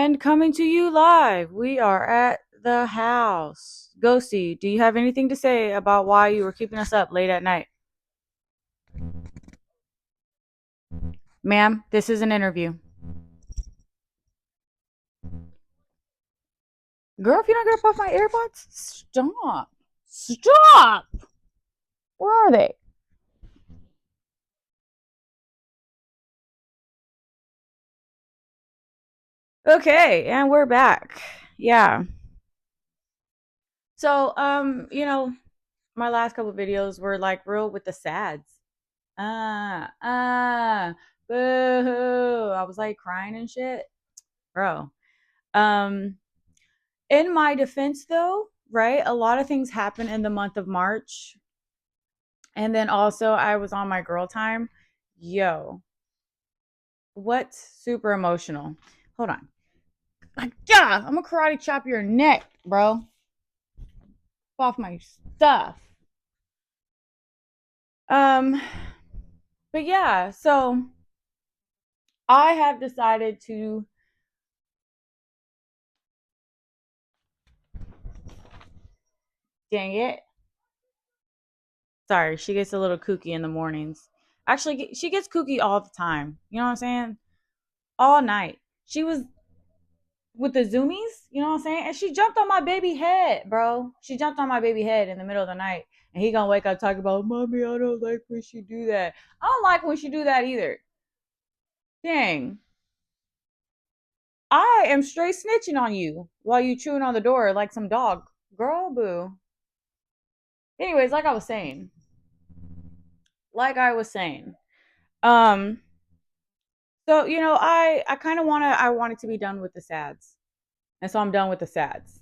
And coming to you live, we are at the house. Ghosty, do you have anything to say about why you were keeping us up late at night? Ma'am, this is an interview. Girl, if you don't get up off my AirPods, stop. Stop! Where are they? Okay, and we're back. Yeah. So, my last couple videos were like real with the sads. Ah, ah, boo. I was like crying and shit. Bro. Um, in my defense though, right? A lot of things happen in the month of March. And then also I was on my girl time. Yo, what's super emotional? Hold on. Like, yeah, I'm gonna karate chop your neck, bro. Off my stuff. Um, but yeah, so I have decided to dang it. Sorry, she gets a little kooky in the mornings. Actually, she gets kooky all the time. You know what I'm saying? All night. She was with the zoomies, you know what I'm saying? And she jumped on my baby head, bro. She jumped on my baby head in the middle of the night. And he gonna wake up talking about, Mommy, I don't like when she do that. I don't like when she do that either. Dang. I am straight snitching on you while you chewing on the door like some dog. Girl, boo. Anyways, like I was saying. Um, so I kind of I want it to be done with the sads. And so I'm done with the sads.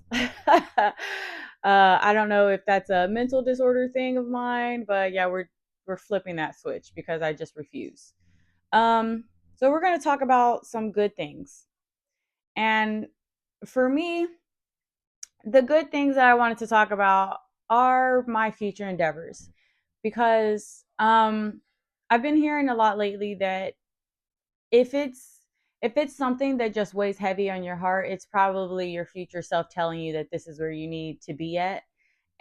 I don't know if that's a mental disorder thing of mine, but yeah, we're flipping that switch because I just refuse. So we're going to talk about some good things. And for me, the good things that I wanted to talk about are my future endeavors because I've been hearing a lot lately that if it's something that just weighs heavy on your heart, it's probably your future self telling you that this is where you need to be at.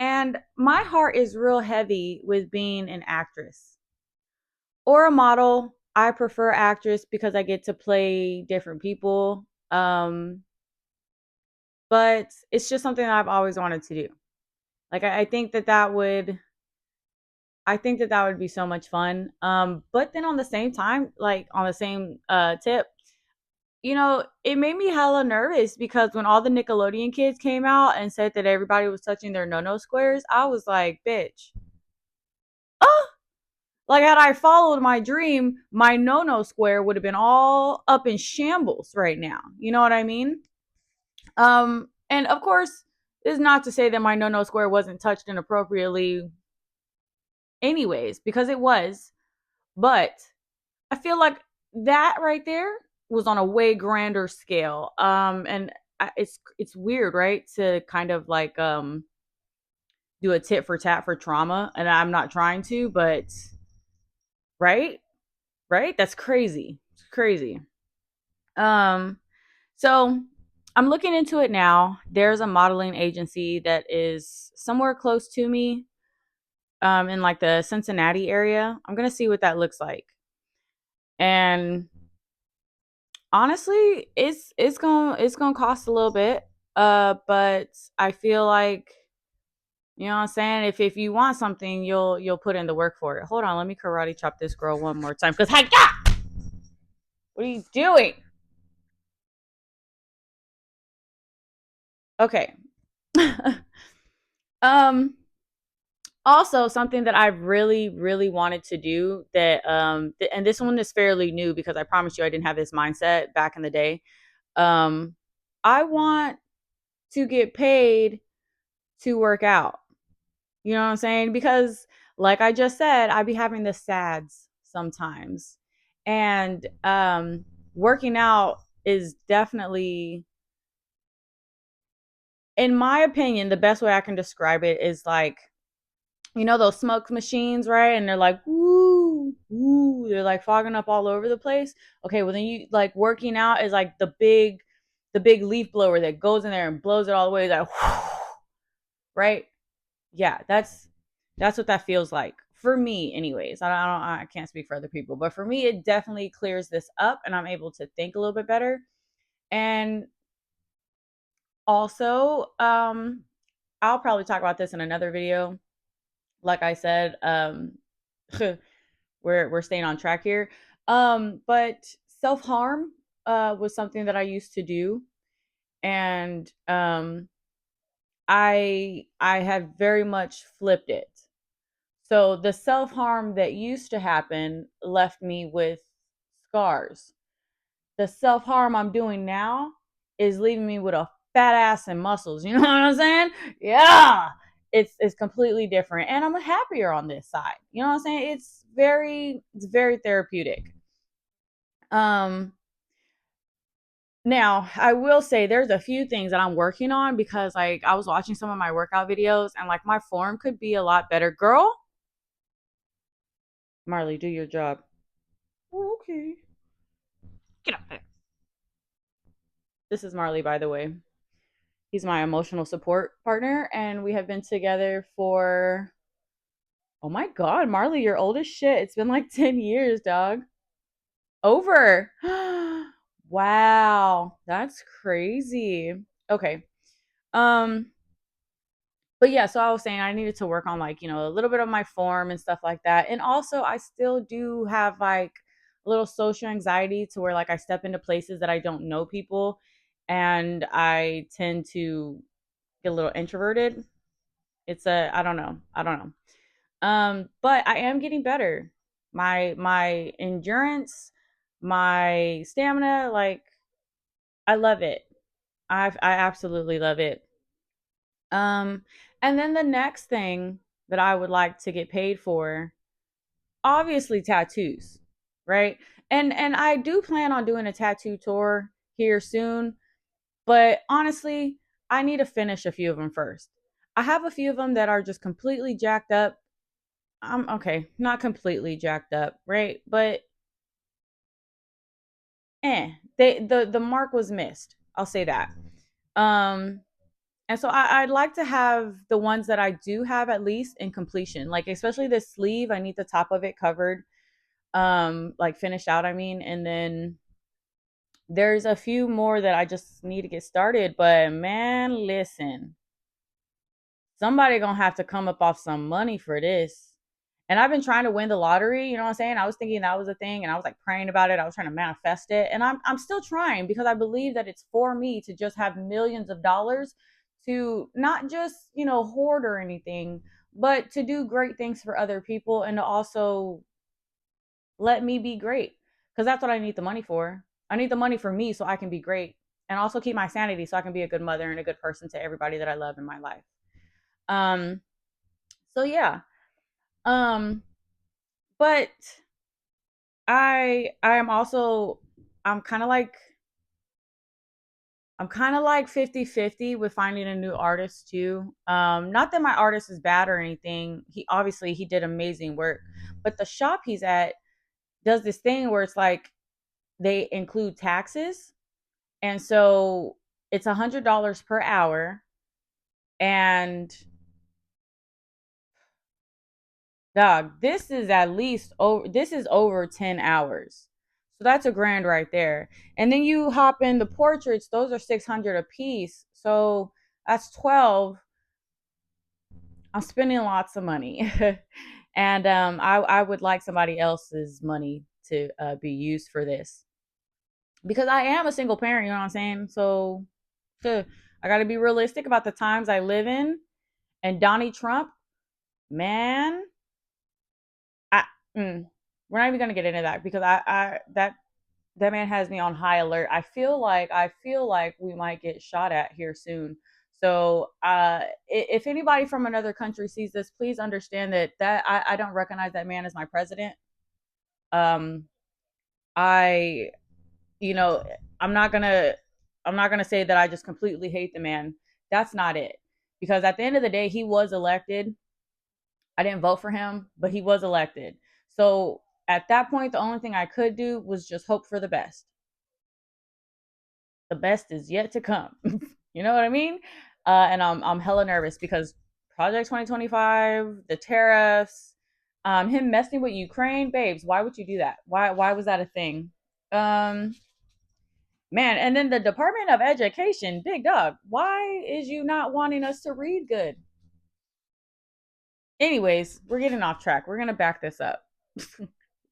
And my heart is real heavy with being an actress or a model. I prefer actress because I get to play different people. But it's just something that I've always wanted to do. Like I think that that would be so much fun. But then on the same time, like on the same tip, it made me hella nervous because when all the Nickelodeon kids came out and said that everybody was touching their no-no squares, I was like, bitch. Oh, like had I followed my dream, my no-no square would have been all up in shambles right now. You know what I mean? And of course, this is not to say that my no-no square wasn't touched inappropriately anyways, because it was. But I feel like that right there was on a way grander scale. And it's weird, right? To kind of like do a tit for tat for trauma, and I'm not trying to, but right, right, that's crazy. It's crazy. Um, so I'm looking into it now. There's a modeling agency that is somewhere close to me, in like the Cincinnati area. I'm gonna see what that looks like, and honestly, it's gonna cost a little bit. But I feel like you know what I'm saying. If you want something, you'll put in the work for it. Hold on, let me karate chop this girl one more time. Cause hi, what are you doing? Okay. um. Also, something that I really, really wanted to do that and this one is fairly new because I promise you I didn't have this mindset back in the day. Um, I want to get paid to work out. You know what I'm saying? Because like I just said, I be having the sads sometimes. And working out is definitely, in my opinion, the best way I can describe it is like, those smoke machines, right? And they're like, woo, woo, they're like fogging up all over the place. Okay, well then you like working out is like the big the big leaf blower that goes in there and blows it all the way, like, right? Yeah, that's what that feels like for me, anyways. I can't speak for other people, but for me, it definitely clears this up, and I'm able to think a little bit better. And also, I'll probably talk about this in another video. Like I said, we're staying on track here. But self harm was something that I used to do, and I had very much flipped it. So the self harm that used to happen left me with scars. The self harm I'm doing now is leaving me with a fat ass and muscles. You know what I'm saying? Yeah. It's completely different. And I'm happier on this side. You know what I'm saying? It's very therapeutic. Um Now, I will say there's a few things that I'm working on because like I was watching some of my workout videos and like my form could be a lot better. Girl, Marley, do your job. Oh, okay. Get up there. This is Marley, by the way. He's my emotional support partner, and we have been together for, oh my God, Marley, you're old as shit. It's been like 10 years, dog. Over. Wow, that's crazy. Okay. Um, but yeah, so I was saying I needed to work on like, a little bit of my form and stuff like that. And also I still do have like a little social anxiety to where like I step into places that I don't know people and I tend to get a little introverted. It's a I don't know. I don't know. But I am getting better. My endurance, my stamina, like I love it. I absolutely love it. Um, and then the next thing that I would like to get paid for, obviously tattoos, right? And I do plan on doing a tattoo tour here soon, but honestly, I need to finish a few of them first. I have a few of them that are just completely jacked up. I'm okay, not completely jacked up, right? But the mark was missed. I'll say that. Um, And so I'd like to have the ones that I do have at least in completion. Like especially this sleeve, I need the top of it covered, like finished out, I mean. And then there's a few more that I just need to get started. But man, listen, somebody gonna have to come up off some money for this. And I've been trying to win the lottery, you know what I'm saying? I was thinking that was a thing and I was like praying about it. I was trying to manifest it. And I'm still trying because I believe that it's for me to just have millions of dollars to not just, hoard or anything, but to do great things for other people and to also let me be great. Because that's what I need the money for. I need the money for me so I can be great and also keep my sanity so I can be a good mother and a good person to everybody that I love in my life. Um, so yeah. Um, but I am also I'm kind of like I'm kind of like 50-50 with finding a new artist too. Not that my artist is bad or anything. He did amazing work, but the shop he's at does this thing where it's like they include taxes, and so it's $100 per hour, and dog, this is over 10 hours. So that's a grand right there. And then you hop in the portraits, those are 600 a piece. So that's 12. I'm spending lots of money. And I would like somebody else's money to be used for this because I am a single parent, you know what I'm saying? So I got to be realistic about the times I live in. And Donnie Trump, man, I we're not even gonna get into that because that man has me on high alert. I feel like we might get shot at here soon. So if anybody from another country sees this, please understand that I don't recognize that man as my president. Um, I you know I'm not gonna say that I just completely hate the man. That's not it. Because at the end of the day, he was elected. I didn't vote for him, but he was elected. So at that point, the only thing I could do was just hope for the best. the best is yet to come. You know what I mean? And I'm hella nervous because Project 2025, the tariffs, him messing with Ukraine, babes. Why would you do that? Why was that a thing? Um, Man, and then the Department of Education, big dog. Why is you not wanting us to read good? Anyways, we're getting off track. We're gonna back this up.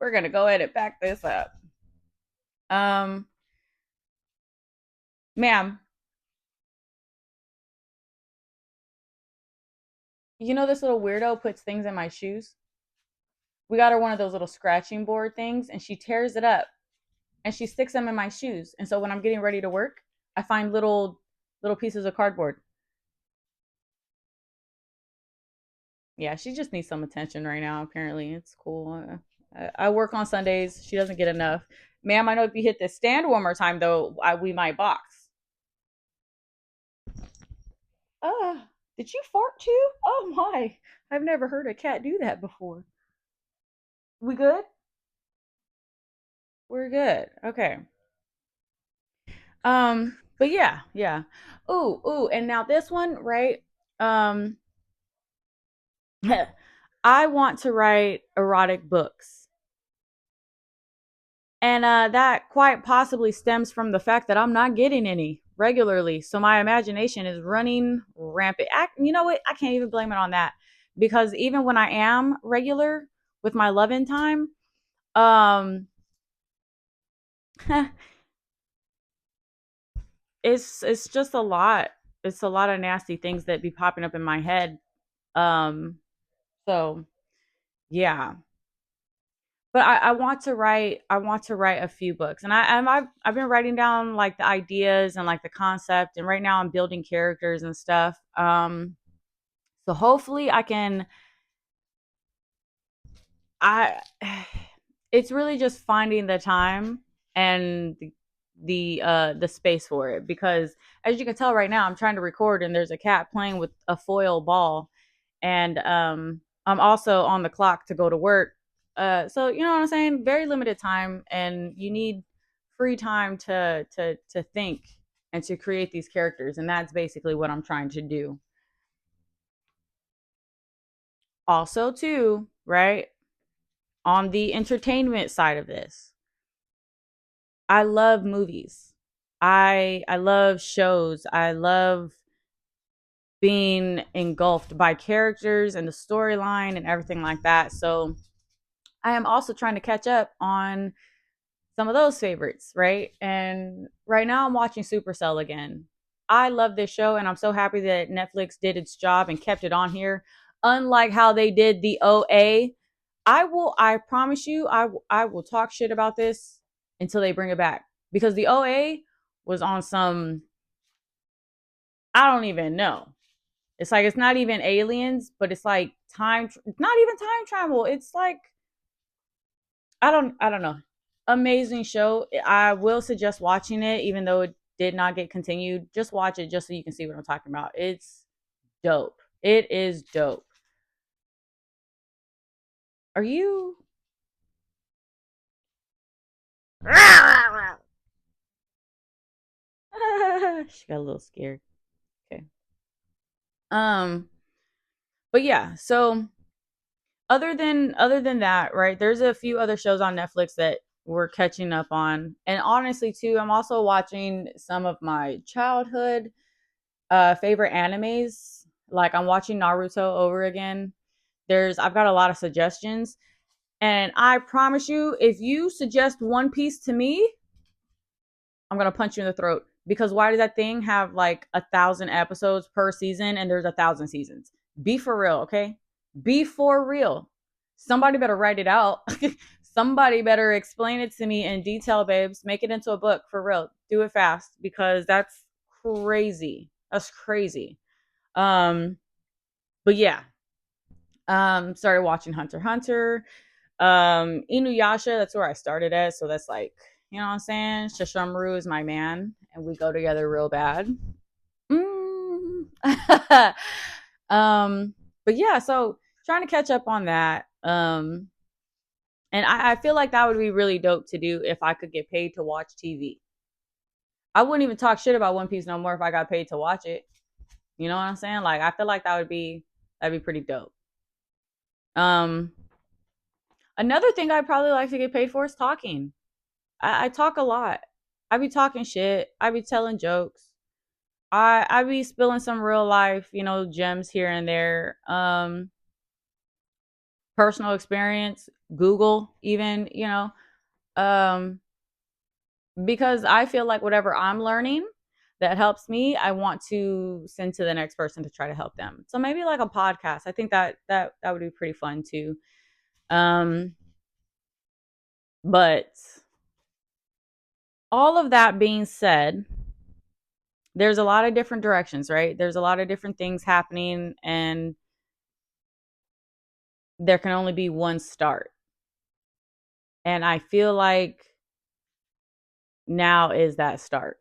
We're gonna go ahead and back this up. Um, Ma'am, you know this little weirdo puts things in my shoes? We got her one of those little scratching board things, and she tears it up and she sticks them in my shoes. And so when I'm getting ready to work, I find little pieces of cardboard. Yeah, she just needs some attention right now. Apparently, it's cool. I work on Sundays. She doesn't get enough. Ma'am, I know if you hit this stand one more time, though, we might box. Did you fart too? Oh my! I've never heard a cat do that before. We good? We're good. Okay. But yeah, yeah. Ooh, and now this one, right? Um, I want to write erotic books. And that quite possibly stems from the fact that I'm not getting any regularly. So my imagination is running rampant. You know what? I can't even blame it on that because even when I am regular with my loving time, um, it's just a lot. It's a lot of nasty things that be popping up in my head. Um, so yeah, but I want to write. I want to write a few books, and I've been writing down like the ideas and like the concept, and right now I'm building characters and stuff. So hopefully I can. I it's really just finding the time and the space for it because as you can tell right now I'm trying to record and there's a cat playing with a foil ball and I'm also on the clock to go to work. So you know what I'm saying? Very limited time, and you need free time to think and to create these characters, and that's basically what I'm trying to do. Also, too, right on the entertainment side of this, I love movies. I love shows. I love being engulfed by characters and the storyline and everything like that. So I am also trying to catch up on some of those favorites, right? And right now I'm watching Supercell again. I love this show and I'm so happy that Netflix did its job and kept it on here. Unlike how they did the OA, I promise you I will talk shit about this until they bring it back because the OA was on some I don't even know. It's like it's not even aliens, but it's like it's not even time travel. It's like I don't know. Amazing show. I will suggest watching it, even though it did not get continued. Just watch it just so you can see what I'm talking about. It's dope. It is dope. Are you? She got a little scared. Okay. Um, but yeah, so other than that, right? There's a few other shows on Netflix that we're catching up on. And honestly, too, I'm also watching some of my childhood favorite animes. Like I'm watching Naruto over again. I've got a lot of suggestions. And I promise you, if you suggest One Piece to me, I'm gonna punch you in the throat. Because why does that thing have like 1,000 episodes per season and there's 1,000 seasons? Be for real, okay? Be for real. Somebody better write it out. Somebody better explain it to me in detail, babes. Make it into a book for real. Do it fast because that's crazy. That's crazy. Um, but yeah. Started watching Hunter x Hunter. Inuyasha, that's where I started at. So that's like, you know what I'm saying? Shashamru is my man, and we go together real bad. Mm. um, but yeah, so trying to catch up on that. And I feel like that would be really dope to do if I could get paid to watch TV. I wouldn't even talk shit about One Piece no more if I got paid to watch it. You know what I'm saying? Like I feel like that'd be pretty dope. Um, Another thing I'd probably like to get paid for is talking. I talk a lot. I be talking shit. I be telling jokes. I be spilling some real life, gems here and there. Personal experience, Google, even, um, because I feel like whatever I'm learning that helps me, I want to send to the next person to try to help them. So maybe like a podcast. I think that would be pretty fun too. Um, but all of that being said, there's a lot of different directions, right? There's a lot of different things happening, and there can only be one start. And I feel like now is that start.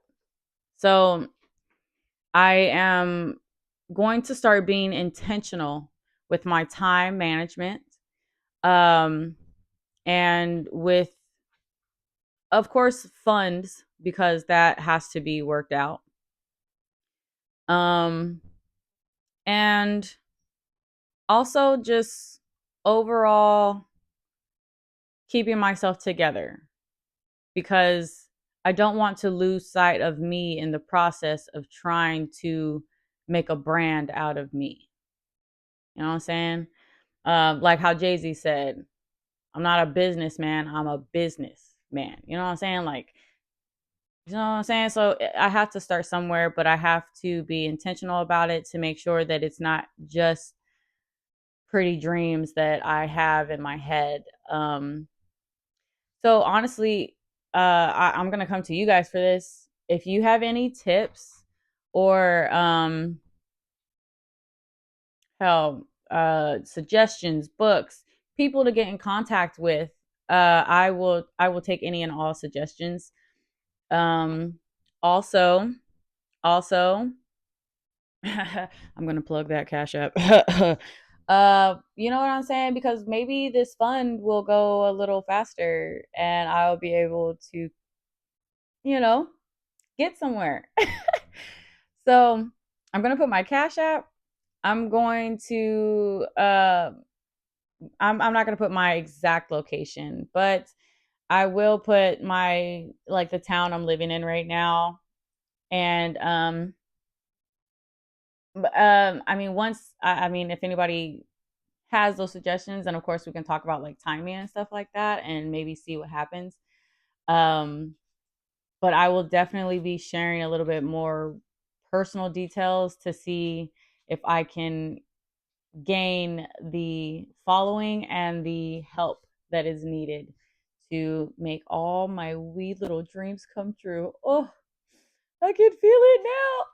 So I am going to start being intentional with my time management, um, and with, of course, funds, because that has to be worked out. Um, and also just overall keeping myself together, because I don't want to lose sight of me in the process of trying to make a brand out of me. You know what I'm saying? Like how Jay-Z said, I'm not a businessman, I'm a businessman. You know what I'm saying? Like, you know what I'm saying? So I have to start somewhere, but I have to be intentional about it to make sure that it's not just pretty dreams that I have in my head. So honestly, I'm gonna come to you guys for this. If you have any tips or hell, suggestions, books, people to get in contact with, I will take any and all suggestions. Um, also, also, I'm gonna plug that cash app. You know what I'm saying? Because maybe this fund will go a little faster, and I'll be able to, you know, get somewhere. So I'm gonna put my cash app. I'm going to I'm not gonna put my exact location, but I will put my, like, the town I'm living in right now. And I mean, I mean, if anybody has those suggestions, and of course we can talk about like timing and stuff like that, and maybe see what happens. Um, but I will definitely be sharing a little bit more personal details to see if I can gain the following and the help that is needed to make all my wee little dreams come true. Oh, I can feel it now.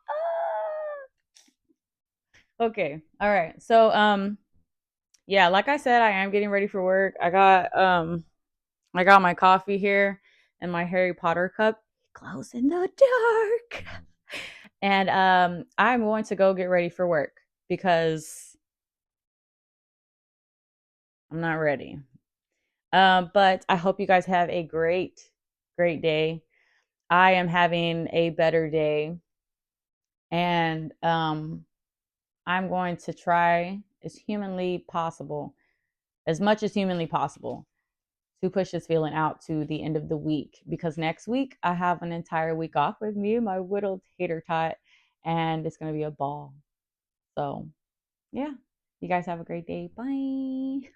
Ah. Okay. All right. So yeah, like I said, I am getting ready for work. I got my coffee here and my Harry Potter cup. It glows in the dark. And I'm going to go get ready for work because I'm not ready. But I hope you guys have a great, great day. I am having a better day, and I'm going to try as humanly possible, as much as humanly possible, to push this feeling out to the end of the week, because next week I have an entire week off with me and my whittled tater tot, and it's going to be a ball. So, yeah, you guys have a great day. Bye.